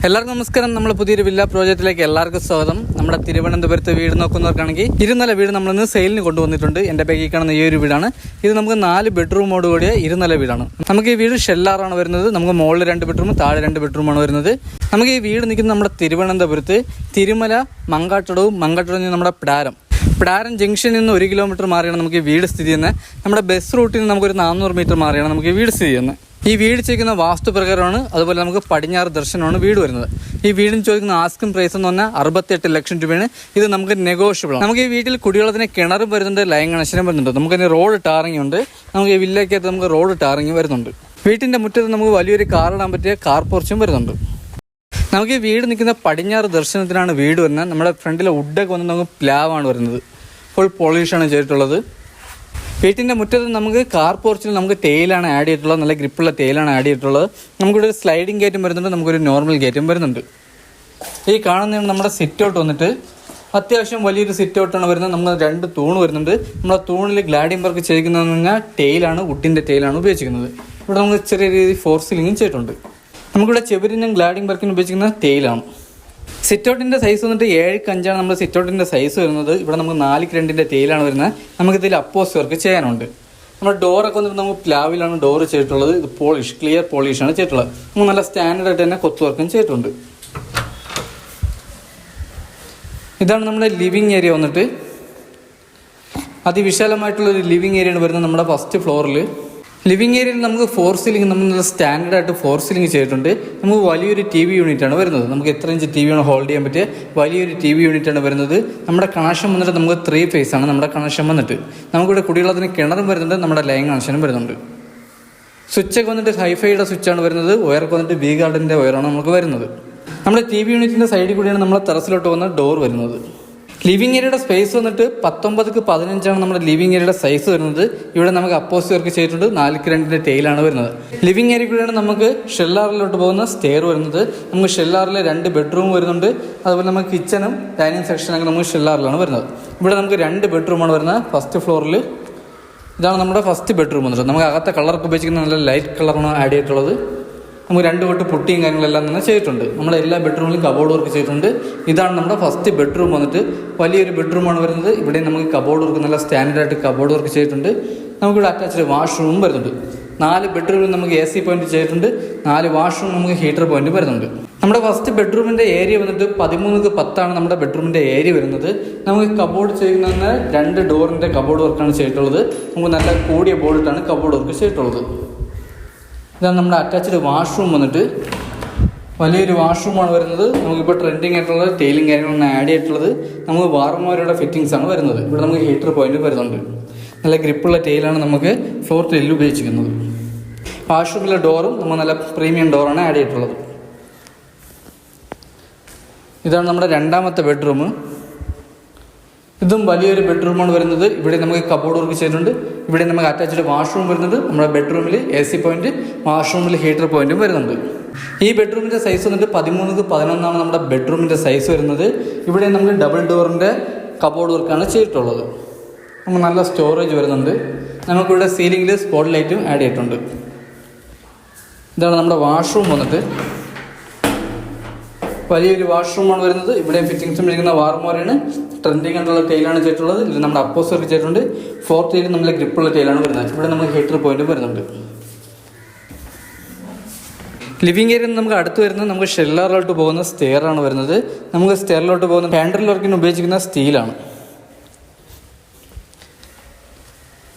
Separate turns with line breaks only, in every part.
എല്ലാവർക്കും നമസ്കാരം. നമ്മൾ പുതിയൊരു വില്ല പ്രോജക്റ്റിലേക്ക് എല്ലാവർക്കും സ്വാഗതം. നമ്മുടെ തിരുവനന്തപുരത്ത് വീട് നോക്കുന്നവർക്കാണെങ്കിൽ 2 വീട് നമ്മളിന്ന് സെയിലിന് കൊണ്ടുവന്നിട്ടുണ്ട്. എൻ്റെ ബാഗിൽ കാണുന്ന ഈ ഒരു വീടാണ്. ഇത് നമുക്ക് 4 ബെഡ്റൂമോട് കൂടിയ 2 വീടാണ്. നമുക്ക് ഈ വീട് ഷെല്ലാറാണ് വരുന്നത്. നമുക്ക് മുകളിൽ 2 ബെഡ്റൂം, താഴെ 2 ബെഡ്റൂമാണ് വരുന്നത്. നമുക്ക് ഈ വീട് നിൽക്കുന്നത് നമ്മുടെ തിരുവനന്തപുരത്ത് തിരുമല മങ്കാട്ടടവും നമ്മുടെ പിടാരം ജംഗ്ഷനിൽ നിന്ന് 1 കിലോമീറ്റർ മാറിയാണ് നമുക്ക് ഈ വീട് സ്ഥിതി ചെയ്യുന്നത്. നമ്മുടെ ബസ് റൂട്ടിൽ നിന്ന് നമുക്കൊരു 400 മീറ്റർ മാറിയാണ് നമുക്ക് ഈ വീട് സ്ഥിതി ചെയ്യുന്നത്. ഈ വീട് ചോദിക്കുന്ന വാസ്തുപ്രകാരമാണ്. അതുപോലെ നമുക്ക് പടിഞ്ഞാറ് ദർശനമാണ് വീട് വരുന്നത്. ഈ വീടിന് ചോദിക്കുന്ന ആസ്കിംഗ് പ്രൈസ് എന്ന് പറഞ്ഞാൽ 68 ലക്ഷം രൂപയാണ്. ഇത് നമുക്ക് നെഗോഷ്യബിൾ ആണ്. നമുക്ക് ഈ വീട്ടിൽ കുടിവെള്ളത്തിന് കിണറും വരുന്നുണ്ട്, ലൈൻ കണക്ഷനും വരുന്നുണ്ട്. നമുക്കതിന് റോഡ് ടാറിങ് ഉണ്ട്. നമുക്ക് ഈ വില്ലയ്ക്കകത്ത് നമുക്ക് റോഡ് ടാറിങ് വരുന്നുണ്ട്. വീട്ടിൻ്റെ മുറ്റത്ത് നമുക്ക് വലിയൊരു കാർ ഇടാൻ പറ്റിയ കാർ പോർച്ചും വരുന്നുണ്ട്. നമുക്ക് ഈ വീട് നിൽക്കുന്ന പടിഞ്ഞാറ് ദർശനത്തിനാണ് വീട് വരുന്നത്. നമ്മുടെ ഫ്രണ്ടിലെ വുഡൊക്കെ വന്ന് നമുക്ക് പ്ലാവാണ് വരുന്നത്. ഫുൾ പോളിഷാണ് ചെയ്തിട്ടുള്ളത്. വീട്ടിൻ്റെ മുറ്റത്ത് നമുക്ക് കാർ പോർച്ചിൽ നമുക്ക് തേയിലാണ് ആഡ് ചെയ്തിട്ടുള്ളത്. നല്ല ഗ്രിപ്പുള്ള തേയിലാണ് ആഡ് ചെയ്തിട്ടുള്ളത്. നമുക്കിവിടെ ഒരു സ്ലൈഡിങ് ഗേറ്റും വരുന്നുണ്ട്, നമുക്കൊരു നോർമൽ ഗേറ്റും വരുന്നുണ്ട്. ഈ കാണുന്നതാണ് നമ്മുടെ സിറ്റ് ഔട്ട് വന്നിട്ട് അത്യാവശ്യം വലിയൊരു സിറ്റ് ഔട്ടാണ് വരുന്നത്. നമ്മൾ 2 തൂണ് വരുന്നുണ്ട്. നമ്മുടെ തൂണിൽ ഗ്ലാഡിംഗ് വർക്ക് ചെയ്യിക്കുന്നതെന്ന് പറഞ്ഞാൽ ടെയിലാണ്, വുഡിൻ്റെ ടെയിലാണ് ഉപയോഗിച്ചിരിക്കുന്നത്. ഇവിടെ നമുക്ക് ചെറിയ രീതിയിൽ ഫോർ സീലിംഗും ചെയ്തിട്ടുണ്ട്. നമുക്കിവിടെ ചെവിരിനും ഗ്ലാഡിംഗ് വർക്കിന് ഉപയോഗിച്ചിരിക്കുന്ന ടെയിലാണ്. സിറ്റ് ഔട്ടിൻ്റെ സൈസ് വന്നിട്ട് 7x5 നമ്മുടെ സിറ്റ് ഔട്ടിൻ്റെ സൈസ് വരുന്നത്. ഇവിടെ നമുക്ക് 4x2 ടെയിലാണ് വരുന്നത്. നമുക്കിതിൽ അപ്പോസ് വർക്ക് ചെയ്യാനുണ്ട്. നമ്മുടെ ഡോറൊക്കെ വന്നിട്ട് നമുക്ക് പ്ലാവിലാണ് ഡോർ ചെയ്തിട്ടുള്ളത്. ഇത് ക്ലിയർ പോളിഷാണ് ചെയ്തിട്ടുള്ളത്. നമുക്ക് നല്ല സ്റ്റാൻഡേർഡായിട്ട് തന്നെ കൊത്തു വർക്കും ചെയ്തിട്ടുണ്ട്. ഇതാണ് നമ്മുടെ ലിവിങ് ഏരിയ വന്നിട്ട്. അതിവിശാലമായിട്ടുള്ളൊരു ലിവിങ് ഏരിയയാണ് വരുന്നത് നമ്മുടെ ഫസ്റ്റ് ഫ്ലോറിൽ. ലിവിങ് ഏരിയയിൽ നമുക്ക് ഫോർ സീലിംഗ് നമ്മൾ സ്റ്റാൻഡേർഡായിട്ട് ഫോർ സീലിംഗ് ചെയ്തിട്ടുണ്ട്. നമുക്ക് വലിയൊരു TV യൂണിറ്റാണ് വരുന്നത്. നമുക്ക് എത്ര ഇഞ്ച് TV ആണ് ഹോൾഡ് ചെയ്യാൻ പറ്റിയ വലിയൊരു TV യൂണിറ്റാണ് വരുന്നത്. നമ്മുടെ കണക്ഷൻ വന്നിട്ട് നമുക്ക് 3 ഫേസ് ആണ് നമ്മുടെ കണക്ഷൻ വന്നിട്ട്. നമുക്കിവിടെ കുടിവെള്ളത്തിന് കിണറും വരുന്നുണ്ട്, നമ്മുടെ ലൈൻ കണക്ഷനും വരുന്നുണ്ട്. സ്വിച്ചൊക്കെ വന്നിട്ട് ഹൈഫൈയുടെ സ്വിച്ചാണ് വരുന്നത്. വയറൊക്കെ വന്നിട്ട് വി ഗാർഡിൻ്റെ വയറാണ് നമുക്ക് വരുന്നത്. നമ്മുടെ TV യൂണിറ്റിൻ്റെ സൈഡിൽ കൂടിയാണ് നമ്മളെ ടെറസിലോട്ട് വന്ന ഡോർ വരുന്നത്. ലിവിങ് ഏരിയയുടെ സ്പേസ് വന്നിട്ട് 19x15 നമ്മുടെ ലിവിങ് ഏരിയയുടെ സൈസ് വരുന്നത്. ഇവിടെ നമുക്ക് അപ്പോസ് വർക്ക് ചെയ്തിട്ടുണ്ട്. 4x2 ടെയിലാണ് വരുന്നത്. ലിവിങ് ഏരിയ കൂടെയാണ് നമുക്ക് ഷെല്ലാറിലോട്ട് പോകുന്ന സ്റ്റെയർ വരുന്നത്. നമുക്ക് ഷെല്ലാറിൽ 2 ബെഡ്റൂം വരുന്നുണ്ട്. അതുപോലെ നമുക്ക് കിച്ചണും ഡൈനിങ് സെക്ഷനൊക്കെ നമുക്ക് ഷെല്ലാറിലാണ് വരുന്നത്. ഇവിടെ നമുക്ക് 2 ബെഡ്റൂമാണ് വരുന്നത്. ഫസ്റ്റ് ഫ്ലോറിൽ ഇതാണ് നമ്മുടെ ഫസ്റ്റ് ബെഡ്റൂം വന്നിട്ട്. നമുക്ക് അകത്തെ കളറൊക്കെ ഉപയോഗിക്കുന്ന നല്ല ലൈറ്റ് കളറാണ് ആഡ് ചെയ്തിട്ടുള്ളത്. നമുക്ക് 2 തൊട്ട് പുട്ടിയും കാര്യങ്ങളെല്ലാം തന്നെ ചെയ്തിട്ടുണ്ട്. നമ്മുടെ എല്ലാ ബെഡ്റൂമിലും കബോർഡ് വർക്ക് ചെയ്തിട്ടുണ്ട്. ഇതാണ് നമ്മുടെ ഫസ്റ്റ് ബെഡ്റൂം വന്നിട്ട്. വലിയൊരു ബെഡ്റൂമാണ് വരുന്നത്. ഇവിടെ നമുക്ക് കബോർഡ് വർക്ക് നല്ല സ്റ്റാൻഡേർഡായിട്ട് കബോർഡ് വർക്ക് ചെയ്തിട്ടുണ്ട്. നമുക്കിവിടെ അറ്റാച്ച്ഡ് വാഷ്റൂമും വരുന്നുണ്ട്. 4 ബെഡ്റൂമിൽ നമുക്ക് AC പോയിന്റ് ചെയ്തിട്ടുണ്ട്. 4 വാഷ്റൂം നമുക്ക് ഹീറ്റർ പോയിന്റ് വരുന്നുണ്ട്. നമ്മുടെ ഫസ്റ്റ് ബെഡ്റൂമിൻ്റെ ഏരിയ വന്നിട്ട് 13x10 നമ്മുടെ ബെഡ്റൂമിൻ്റെ ഏരിയ വരുന്നത്. നമുക്ക് കബോർഡ് ചെയ്യുന്നതിന് 2 ഡോറിൻ്റെ കബോർഡ് വർക്കാണ് ചെയ്തിട്ടുള്ളത്. നമുക്ക് നല്ല കൂടിയ ബോർഡിട്ടാണ് കബോർഡ് വർക്ക് ചെയ്തിട്ടുള്ളത്. ഇതാണ് നമ്മുടെ അറ്റാച്ച്ഡ് വാഷ്റൂം വന്നിട്ട്. വലിയൊരു വാഷ്റൂമാണ് വരുന്നത്. നമുക്കിപ്പോൾ ട്രെൻഡിങ് ആയിട്ടുള്ള ടെയിലിംഗ് കാര്യങ്ങളാണ് ആഡ് ചെയ്തിട്ടുള്ളത്. നമുക്ക് വാർമോരുടെ ഫിറ്റിങ്സ് ആണ് വരുന്നത്. ഇവിടെ നമുക്ക് ഹീറ്റർ പോയിന്റ് വരുന്നുണ്ട്. നല്ല ഗ്രിപ്പുള്ള ടെയിലാണ് നമുക്ക് ഫ്ലോർ ടെയിലിൽ ഉപയോഗിച്ചിരിക്കുന്നത്. വാഷ്റൂമിലെ ഡോറും നമ്മൾ നല്ല പ്രീമിയം ഡോറാണ് ആഡ് ചെയ്തിട്ടുള്ളത്. ഇതാണ് നമ്മുടെ 2ാമത്തെ ബെഡ്റൂം. ഇതും വലിയൊരു ബെഡ്റൂമാണ് വരുന്നത്. ഇവിടെ നമുക്ക് കബോർഡ് വർക്ക് ചെയ്തിട്ടുണ്ട്. ഇവിടെ നമുക്ക് അറ്റാച്ച്ഡ് വാഷ്റൂം വരുന്നത്. നമ്മുടെ ബെഡ്റൂമിൽ AC പോയിന്റ്, വാഷ്റൂമിൽ ഹീറ്റർ പോയിന്റും വരുന്നുണ്ട്. ഈ ബെഡ്റൂമിൻ്റെ സൈസ് വന്നിട്ട് 13x11 നമ്മുടെ ബെഡ്റൂമിൻ്റെ സൈസ് വരുന്നത്. ഇവിടെ നമുക്ക് ഡബിൾ ഡോറിൻ്റെ കബോർഡ് വർക്കാണ് ചെയ്തിട്ടുള്ളത്. നമുക്ക് നല്ല സ്റ്റോറേജ് വരുന്നുണ്ട്. നമുക്കിവിടെ സീലിംഗിൽ സ്പോട്ട് ലൈറ്റും ആഡ് ചെയ്തിട്ടുണ്ട്. ഇതാണ് നമ്മുടെ വാഷ്റൂം വന്നിട്ട്. വലിയൊരു വാഷ്റൂമാണ് വരുന്നത്. ഇവിടെ ഫിറ്റിങ്സും ഇരിക്കുന്ന വാർമോറയാണ്. ട്രെൻഡിങ് ആയിട്ടുള്ള ടൈലാണ് ചെയ്തിട്ടുള്ളത്. ഇതിൽ നമ്മുടെ അപ്പോസ് വർക്ക് ചെയ്തിട്ടുണ്ട്. ഫോർ ടൈൽ നല്ല ഗ്രിപ്പുള്ള ടൈലാണ് വരുന്നത്. ഇവിടെ നമുക്ക് ഹീറ്റർ പോയിന്റ് വരുന്നുണ്ട്. ലിവിങ് ഏരിയയിൽ നമുക്ക് അടുത്ത് വരുന്നത് നമുക്ക് ഷെല്ലാറിലോട്ട് പോകുന്ന സ്റ്റെയർ ആണ് വരുന്നത്. നമുക്ക് സ്റ്റെയറിലോട്ട് പോകുന്ന ഹാൻഡിൽ വർക്കിന് ഉപയോഗിക്കുന്ന സ്റ്റീലാണ്.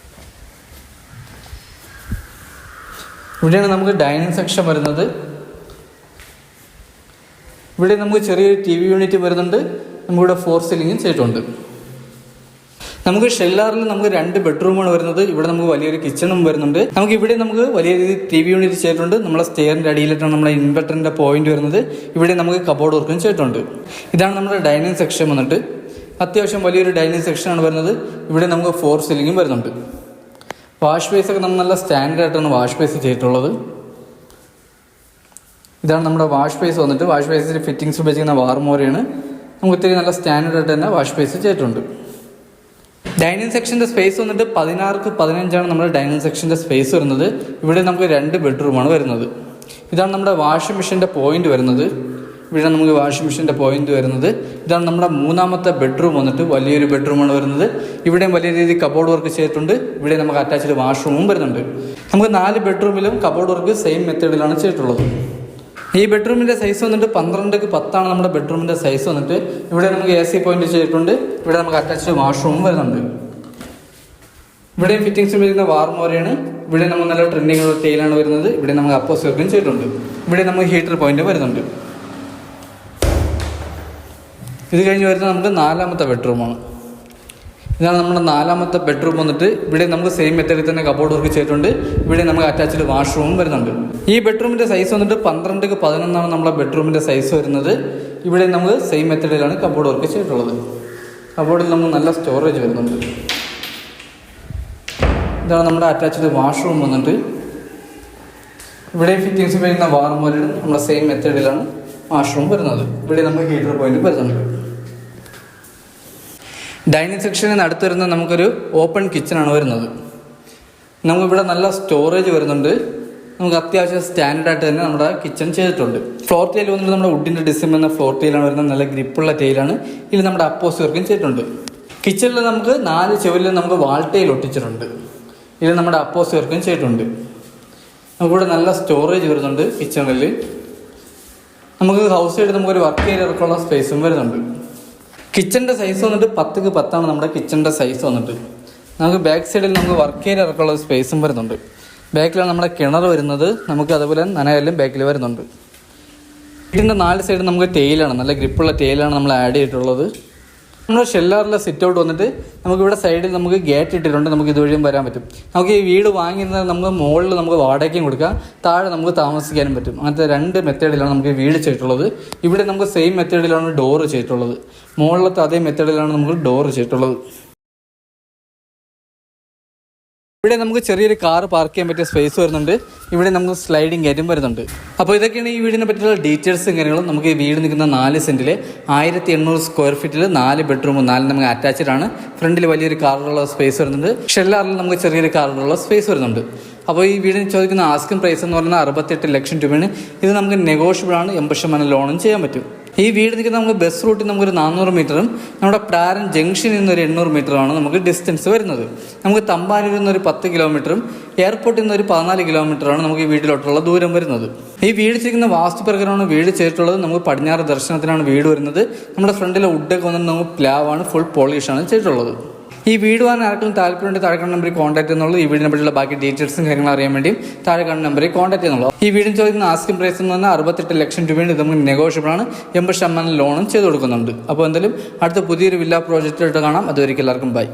ഇവിടെയാണ് നമുക്ക് ഡൈനിങ് സെക്ഷൻ വരുന്നത്. ഇവിടെ നമുക്ക് ചെറിയൊരു TV യൂണിറ്റ് വരുന്നുണ്ട്. നമുക്കിവിടെ ഫോർ സീലിംഗും ചെയ്തിട്ടുണ്ട്. നമുക്ക് ഷെല്ലാറിൽ നമുക്ക് 2 ബെഡ്റൂമാണ് വരുന്നത്. ഇവിടെ നമുക്ക് വലിയൊരു കിച്ചണും വരുന്നുണ്ട്. ഇവിടെ നമുക്ക് വലിയ രീതിയിൽ TV യൂണിറ്റ് ചെയ്തിട്ടുണ്ട്. നമ്മളെ സ്റ്റെയറിൻ്റെ അടിയിലായിട്ടാണ് നമ്മുടെ ഇൻവെർട്ടറിൻ്റെ പോയിന്റ് വരുന്നത്. ഇവിടെ നമുക്ക് കബോർഡ് വർക്കും ചെയ്തിട്ടുണ്ട്. ഇതാണ് നമ്മുടെ ഡൈനിങ് സെക്ഷൻ വന്നിട്ട്. അത്യാവശ്യം വലിയൊരു ഡൈനിങ് സെക്ഷനാണ് വരുന്നത്. ഇവിടെ നമുക്ക് ഫോർ സീലിംഗും വരുന്നുണ്ട്. വാഷ് ബേസൊക്കെ നമ്മൾ നല്ല സ്റ്റാൻഡേർഡായിട്ടാണ് വാഷ് ബേസ് ചെയ്തിട്ടുള്ളത്. ഇതാണ് നമ്മുടെ വാഷ് ബേസ് വന്നിട്ട്. വാഷ് ബേസിൽ ഫിറ്റിങ്സ് ഉപയോഗിക്കുന്ന വാർമോറയാണ്. നമുക്ക് ഇത്തിരി നല്ല സ്റ്റാൻഡേർഡായിട്ട് തന്നെ വാഷ് ബേസ് ചെയ്തിട്ടുണ്ട്. ഡൈനിങ് സെക്ഷൻ്റെ സ്പേസ് വന്നിട്ട് 16x15 നമ്മുടെ ഡൈനിങ് സെക്ഷൻ്റെ സ്പേസ് വരുന്നത്. ഇവിടെ നമുക്ക് 2 ബെഡ്റൂമാണ് വരുന്നത്. ഇതാണ് നമ്മുടെ വാഷിംഗ് മെഷീൻ്റെ പോയിന്റ് വരുന്നത്. ഇവിടെ നമുക്ക് വാഷിംഗ് മെഷീൻ്റെ പോയിന്റ് വരുന്നത്. ഇതാണ് നമ്മുടെ മൂന്നാമത്തെ ബെഡ്റൂം വന്നിട്ട് വലിയൊരു ബെഡ്റൂമാണ് വരുന്നത്. ഇവിടെയും വലിയ രീതിയിൽ കബോർഡ് വർക്ക് ചെയ്തിട്ടുണ്ട്. ഇവിടെ നമുക്ക് അറ്റാച്ച്ഡ് വാഷ്റൂമും വരുന്നുണ്ട്. നമുക്ക് 4 ബെഡ്റൂമിലും കബോർഡ് വർക്ക് സെയിം മെത്തേഡിലാണ് ചെയ്തിട്ടുള്ളത്. ഈ ബെഡ്റൂമിൻ്റെ സൈസ് വന്നിട്ട് 12x10 നമ്മുടെ ബെഡ്റൂമിൻ്റെ സൈസ് വന്നിട്ട്. ഇവിടെ നമുക്ക് AC പോയിന്റ് ചെയ്തിട്ടുണ്ട്. ഇവിടെ നമുക്ക് അറ്റാച്ച്ഡ് വാഷ്റൂമും വരുന്നുണ്ട്. ഇവിടെയും ഫിറ്റിംഗ്സ് വരുന്ന വാർമോരയാണ്. ഇവിടെ നമുക്ക് നല്ല ട്രെൻഡിങ്ങുള്ള ടൈലാണ് വരുന്നത്. ഇവിടെ നമുക്ക് അപ്പോസ് വർക്കും ചെയ്തിട്ടുണ്ട്. ഇവിടെ നമുക്ക് ഹീറ്റർ പോയിന്റ് വരുന്നുണ്ട്. ഇത് കഴിഞ്ഞ് വരുന്നത് നമുക്ക് 4ാമത്തെ ബെഡ്റൂമാണ്. ഇതാണ് നമ്മുടെ 4ാമത്തെ ബെഡ്റൂം വന്നിട്ട്. ഇവിടെ നമുക്ക് സെയിം മെത്തേഡിൽ തന്നെ കബോർഡ് വർക്ക് ചെയ്തിട്ടുണ്ട്. ഇവിടെ നമുക്ക് അറ്റാച്ച്ഡ് വാഷ്റൂമും വരുന്നുണ്ട്. ഈ ബെഡ്റൂമിൻ്റെ സൈസ് വന്നിട്ട് 12x11 നമ്മുടെ ബെഡ്റൂമിൻ്റെ സൈസ് വരുന്നത്. ഇവിടെ നമുക്ക് സെയിം മെത്തേഡിലാണ് കബോർഡ് വർക്ക് ചെയ്തിട്ടുള്ളത്. കബോർഡിൽ നമുക്ക് നല്ല സ്റ്റോറേജ് വരുന്നുണ്ട്. ഇതാണ് നമ്മുടെ അറ്റാച്ച്ഡ് വാഷ്റൂം വന്നിട്ട്. ഇവിടെ ഫിറ്റിംഗ്സ് വരുന്ന വാർമോരയുടെ നമ്മുടെ സെയിം മെത്തേഡിലാണ് വാഷ്റൂം വരുന്നത്. ഇവിടെ നമുക്ക് ഹീറ്റർ പോയിന്റ് വരുന്നുണ്ട്. ഡൈനിങ് സെക്ഷനിൽ അടുത്ത് വരുന്നത് നമുക്കൊരു ഓപ്പൺ കിച്ചണാണ് വരുന്നത്. നമുക്കിവിടെ നല്ല സ്റ്റോറേജ് വരുന്നുണ്ട്. നമുക്ക് അത്യാവശ്യം സ്റ്റാൻഡേർഡായിട്ട് തന്നെ നമ്മുടെ കിച്ചൺ ചെയ്തിട്ടുണ്ട്. ഫ്ലോർ ടൈൽ വന്നിട്ട് നമ്മുടെ വുഡിൻ്റെ ഡിസൈൻ എന്ന ഫ്ലോർ ടൈലാണ് വരുന്നത്. നല്ല ഗ്രിപ്പുള്ള ടൈലാണ്. ഇതിൽ നമ്മുടെ അപ്പോസ് വർക്കും ചെയ്തിട്ടുണ്ട്. കിച്ചണിൽ നമുക്ക് 4 ചെവിലിൽ നമുക്ക് വാൾ ടൈൽ ഒട്ടിച്ചിട്ടുണ്ട്. ഇത് നമ്മുടെ അപ്പോസ് വർക്കും ചെയ്തിട്ടുണ്ട്. നമുക്കിവിടെ നല്ല സ്റ്റോറേജ് വരുന്നുണ്ട്. കിച്ചണിൽ നമുക്ക് ഹൗസ് സൈഡ് നമുക്കൊരു വർക്ക് ഏരിയ ഇറക്കാനുള്ള സ്പേസും വരുന്നുണ്ട്. കിച്ചണിൻ്റെ സൈസ് വന്നിട്ട് 10x10 നമ്മുടെ കിച്ചണിൻ്റെ സൈസ് വന്നിട്ട്. നമുക്ക് ബാക്ക് സൈഡിൽ നമുക്ക് വർക്ക് ഏരിയ ഇറക്കാനുള്ള സ്പേസും വരുന്നുണ്ട്. ബാക്കിലാണ് നമ്മുടെ കിണർ വരുന്നത്. നമുക്ക് അതുപോലെ നനയെല്ലാം ബാക്കിൽ വരുന്നുണ്ട്. ഇതിൻ്റെ 4 സൈഡ് നമുക്ക് ടൈലാണ്, നല്ല ഗ്രിപ്പുള്ള ടൈലാണ് നമ്മൾ ആഡ് ചെയ്തിട്ടുള്ളത്. നമ്മുടെ ഷെല്ലാറിലെ സിറ്റ് ഔട്ട് വന്നിട്ട് നമുക്കിവിടെ സൈഡിൽ നമുക്ക് ഗേറ്റ് ഇട്ടിട്ടുണ്ട്. നമുക്ക് ഇതുവഴിയും വരാൻ പറ്റും. നമുക്ക് ഈ വീട് വാങ്ങിയിരുന്നത് നമുക്ക് മുകളിൽ നമുക്ക് വാടകയ്ക്കും കൊടുക്കാം, താഴെ നമുക്ക് താമസിക്കാനും പറ്റും. അങ്ങനത്തെ 2 മെത്തേഡിലാണ് നമുക്ക് വീട് ചെയ്തിട്ടുള്ളത്. ഇവിടെ നമുക്ക് സെയിം മെത്തേഡിലാണ് ഡോറ് ചെയ്തിട്ടുള്ളത്. മുകളിലത്തെ അതേ മെത്തേഡിലാണ് നമുക്ക് ഡോറ് ചെയ്തിട്ടുള്ളത്. ഇവിടെ നമുക്ക് ചെറിയൊരു കാർ പാർക്ക് ചെയ്യാൻ പറ്റിയ സ്പേസ് വരുന്നുണ്ട്. ഇവിടെ നമുക്ക് സ്ലൈഡിങ് ഗേറ്റും വരുന്നുണ്ട്. അപ്പോൾ ഇതൊക്കെയാണ് ഈ വീടിനെ പറ്റിയുള്ള ഡീറ്റെയിൽസും കാര്യങ്ങളും. നമുക്ക് ഈ വീട് നിൽക്കുന്ന 4 സെൻറ്റിൽ 1800 സ്ക്വയർ ഫീറ്റിൽ 4 ബെഡ്റൂമും 4 നമുക്ക് അറ്റാച്ച്ഡ് ആണ്. ഫ്രണ്ടിൽ വലിയൊരു കാറുള്ള സ്പേസ് വരുന്നുണ്ട്. ഷെല്ലാറിൽ നമുക്ക് ചെറിയൊരു കാറുള്ള സ്പേസ് വരുന്നുണ്ട്. അപ്പോൾ ഈ വീടിന് ചോദിക്കുന്ന ആസ്കിംഗ് പ്രൈസ് എന്ന് പറയുന്നത് 68 ലക്ഷം രൂപയാണ്. ഇത് നമുക്ക് നെഗോഷ്യബിൾ ആണ്. 80% ലോണും ചെയ്യാൻ പറ്റും. ഈ വീട് നിൽക്കുന്ന നമുക്ക് ബസ് റൂട്ടിൽ നമുക്കൊരു 400 മീറ്ററും നമ്മുടെ പ്രാരൻ ജംഗ്ഷനിൽ നിന്നൊരു 800 മീറ്ററുമാണ് നമുക്ക് ഡിസ്റ്റൻസ് വരുന്നത്. നമുക്ക് തമ്പാനൂരിൽ നിന്നൊരു 10 കിലോമീറ്ററും എയർപോർട്ടിൽ നിന്നൊരു 14 കിലോമീറ്ററാണ് നമുക്ക് ഈ വീട്ടിലോട്ടുള്ള ദൂരം വരുന്നത്. ഈ വീട് ചെയ്യുന്ന വാസ്തുപ്രകാരമാണ് വീട് ചെയ്തിട്ടുള്ളത്. നമുക്ക് പടിഞ്ഞാറ് ദർശനത്തിനാണ് വീട് വരുന്നത്. നമ്മുടെ ഫ്രണ്ടിലെ വുഡൊക്കെ വന്നിട്ട് നമുക്ക് പ്ലാവാണ്, ഫുൾ പോളിഷാണ് ചെയ്തിട്ടുള്ളത്. ഈ വീട് വാങ്ങാൻ ആർക്കും താല്പര്യമുണ്ട് താഴെ കാണുന്ന നമ്പറിൽ കോൺടാക്ട് ചെയ്യുന്നുള്ളൂ. ഈ വീടിനെ പറ്റിയുള്ള ബാക്കി ഡീറ്റെയിൽസും കാര്യങ്ങളും അറിയാൻ വേണ്ടിയും താഴെ കാണുന്ന നമ്പറിൽ കോൺടാക്ട് ചെയ്യുന്നുള്ളൂ. ഈ വീടിന് ചോദിക്കുന്ന ആസ്കിംഗ് പ്രൈസ് എന്ന് പറഞ്ഞാൽ 68 ലക്ഷം രൂപയാണ്. ഇത് നമുക്ക് നെഗോഷ്യബിൾ ആണ്. 80% ലോണും ചെയ്ത് കൊടുക്കുന്നുണ്ട്. അപ്പോൾ എന്തായാലും അടുത്ത പുതിയൊരു വില്ല പ്രോജക്റ്റായിട്ട് കാണാം. അതുവരെയ്ക്കും എല്ലാവർക്കും ബൈ.